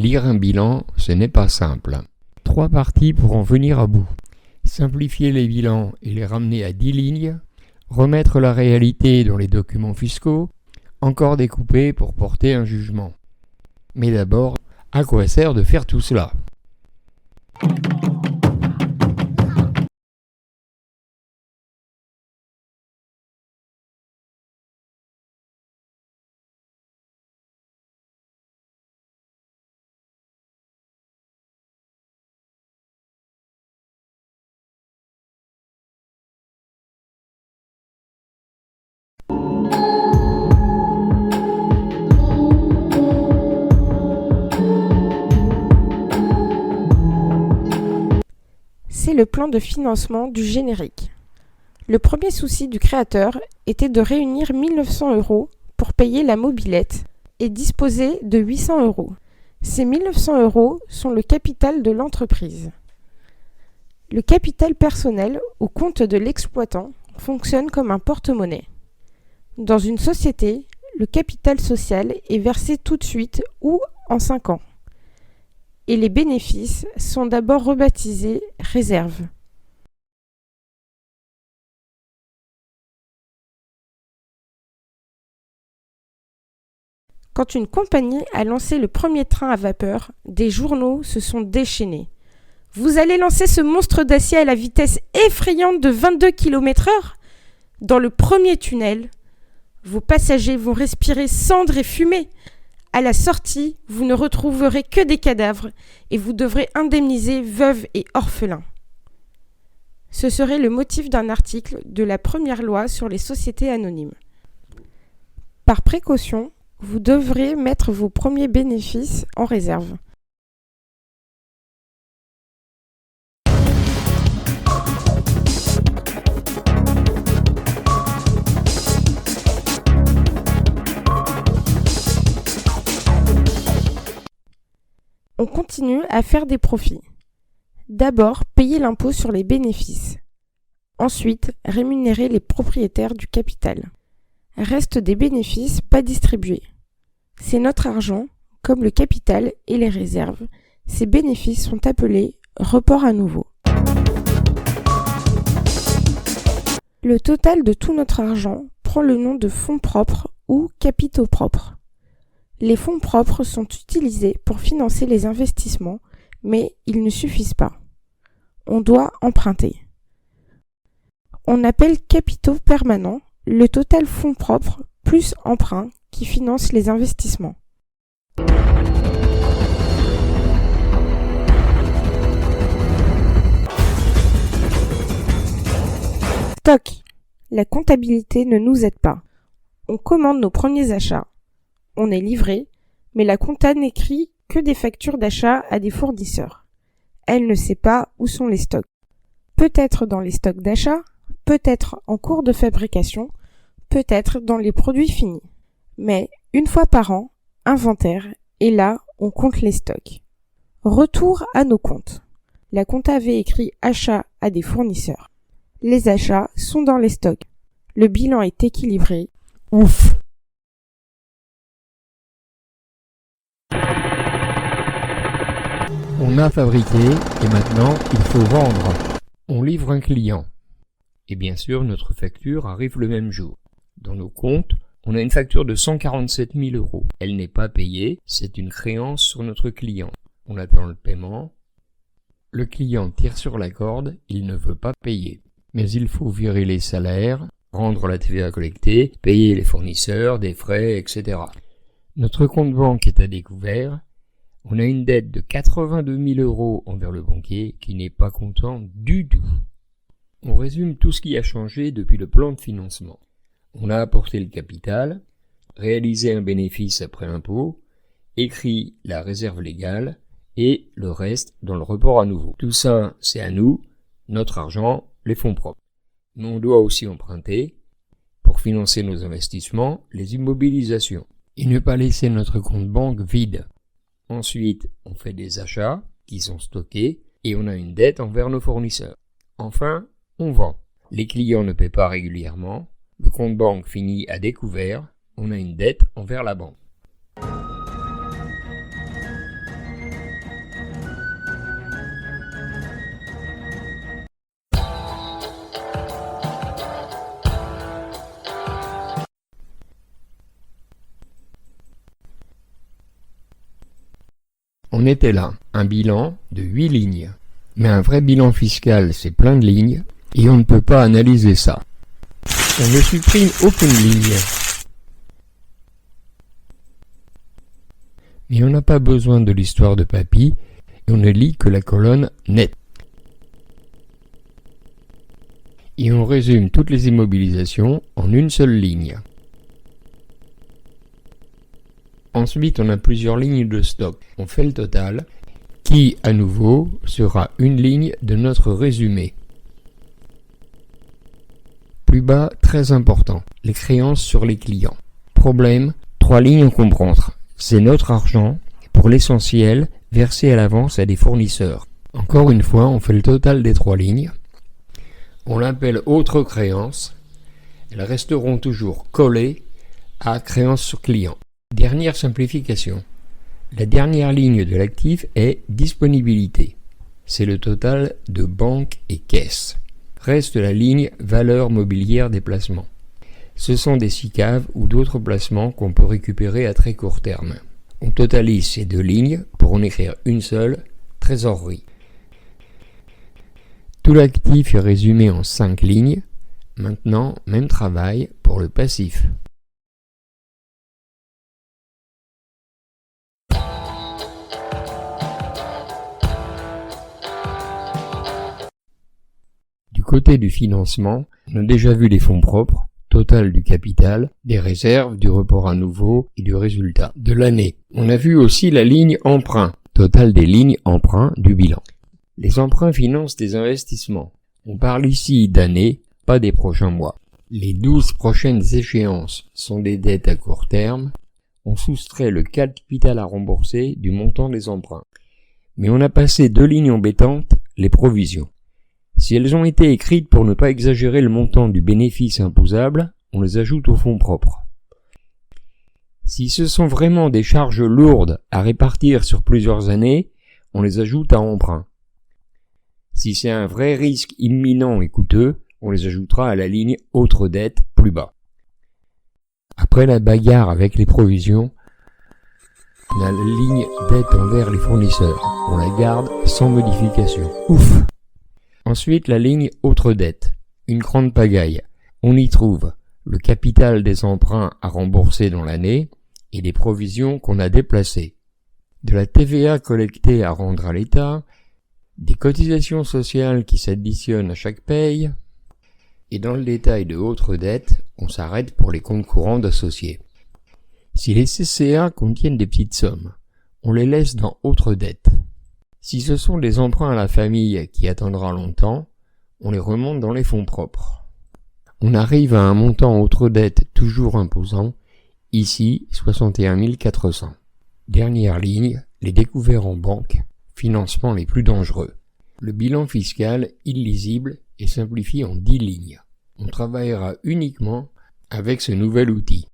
Lire un bilan, ce n'est pas simple. 3 parties pour en venir à bout. Simplifier les bilans et les ramener à 10 lignes, remettre la réalité dans les documents fiscaux, encore découper pour porter un jugement. Mais d'abord, à quoi sert de faire tout cela ? C'est le plan de financement du générique. Le premier souci du créateur était de réunir 1 900 € pour payer la mobilette et disposer de 800 €. Ces 1 900 € sont le capital de l'entreprise. Le capital personnel au compte de l'exploitant fonctionne comme un porte-monnaie. Dans une société, le capital social est versé tout de suite ou en 5 ans. Et les bénéfices sont d'abord rebaptisés réserves. Quand une compagnie a lancé le premier train à vapeur, des journaux se sont déchaînés. Vous allez lancer ce monstre d'acier à la vitesse effrayante de 22 km/h ? Dans le premier tunnel, vos passagers vont respirer cendres et fumée. À la sortie, vous ne retrouverez que des cadavres et vous devrez indemniser veuves et orphelins. Ce serait le motif d'un article de la première loi sur les sociétés anonymes. Par précaution, vous devrez mettre vos premiers bénéfices en réserve. On continue à faire des profits. D'abord, payer l'impôt sur les bénéfices. Ensuite, rémunérer les propriétaires du capital. Restent des bénéfices pas distribués. C'est notre argent, comme le capital et les réserves. Ces bénéfices sont appelés report à nouveau. Le total de tout notre argent prend le nom de fonds propres ou capitaux propres. Les fonds propres sont utilisés pour financer les investissements, mais ils ne suffisent pas. On doit emprunter. On appelle capitaux permanents le total fonds propres plus emprunt qui finance les investissements. Stock. La comptabilité ne nous aide pas. On commande nos premiers achats. On est livré, mais la compta n'écrit que des factures d'achat à des fournisseurs. Elle ne sait pas où sont les stocks. Peut-être dans les stocks d'achat, peut-être en cours de fabrication, peut-être dans les produits finis. Mais une fois par an, inventaire, et là, on compte les stocks. Retour à nos comptes. La compta avait écrit achat à des fournisseurs. Les achats sont dans les stocks. Le bilan est équilibré. Ouf! On a fabriqué et maintenant il faut vendre. On livre un client. Et bien sûr, notre facture arrive le même jour. Dans nos comptes, on a une facture de 147 000 €. Elle n'est pas payée, c'est une créance sur notre client. On attend le paiement. Le client tire sur la corde, il ne veut pas payer. Mais il faut virer les salaires, rendre la TVA collectée, payer les fournisseurs, des frais, etc. Notre compte banque est à découvert. On a une dette de 82 000 € envers le banquier qui n'est pas content du tout. On résume tout ce qui a changé depuis le plan de financement. On a apporté le capital, réalisé un bénéfice après impôt, écrit la réserve légale et le reste dans le report à nouveau. Tout ça, c'est à nous, notre argent, les fonds propres. Mais on doit aussi emprunter pour financer nos investissements, les immobilisations. Et ne pas laisser notre compte banque vide. Ensuite, on fait des achats qui sont stockés et on a une dette envers nos fournisseurs. Enfin, on vend. Les clients ne paient pas régulièrement, le compte banque finit à découvert, on a une dette envers la banque. On était là, un bilan de 8 lignes. Mais un vrai bilan fiscal, c'est plein de lignes, et on ne peut pas analyser ça. On ne supprime aucune ligne. Mais on n'a pas besoin de l'histoire de Papy, et on ne lit que la colonne net. Et on résume toutes les immobilisations en une seule ligne. Ensuite, on a plusieurs lignes de stock. On fait le total, qui, à nouveau, sera une ligne de notre résumé. Plus bas, très important, les créances sur les clients. Problème, 3 lignes à comprendre. C'est notre argent, pour l'essentiel, versé à l'avance à des fournisseurs. Encore une fois, on fait le total des 3 lignes. On l'appelle autres créances. Elles resteront toujours collées à créances sur client. Dernière simplification. La dernière ligne de l'actif est disponibilité. C'est le total de banque et caisse. Reste la ligne valeur mobilière des placements. Ce sont des SICAV ou d'autres placements qu'on peut récupérer à très court terme. On totalise ces 2 lignes pour en écrire une seule, trésorerie. Tout l'actif est résumé en 5 lignes. Maintenant, même travail pour le passif. Du côté du financement, on a déjà vu les fonds propres, total du capital, des réserves, du report à nouveau et du résultat de l'année. On a vu aussi la ligne emprunt, total des lignes emprunts du bilan. Les emprunts financent des investissements. On parle ici d'années, pas des prochains mois. Les 12 prochaines échéances sont des dettes à court terme. On soustrait le capital à rembourser du montant des emprunts. Mais on a passé 2 lignes embêtantes, les provisions. Si elles ont été écrites pour ne pas exagérer le montant du bénéfice imposable, on les ajoute aux fonds propres. Si ce sont vraiment des charges lourdes à répartir sur plusieurs années, on les ajoute à emprunt. Si c'est un vrai risque imminent et coûteux, on les ajoutera à la ligne autres dettes plus bas. Après la bagarre avec les provisions, on a la ligne dette envers les fournisseurs. On la garde sans modification. Ouf! Ensuite, la ligne autres dettes. Une grande pagaille. On y trouve le capital des emprunts à rembourser dans l'année et les provisions qu'on a déplacées. De la TVA collectée à rendre à l'État, des cotisations sociales qui s'additionnent à chaque paye, et dans le détail de autres dettes, on s'arrête pour les comptes courants d'associés. Si les CCA contiennent des petites sommes, on les laisse dans autres dettes. Si ce sont des emprunts à la famille qui attendra longtemps, on les remonte dans les fonds propres. On arrive à un montant autres dettes toujours imposant, ici 61 400. Dernière ligne, les découverts en banque, financement les plus dangereux. Le bilan fiscal illisible est simplifié en 10 lignes. On travaillera uniquement avec ce nouvel outil.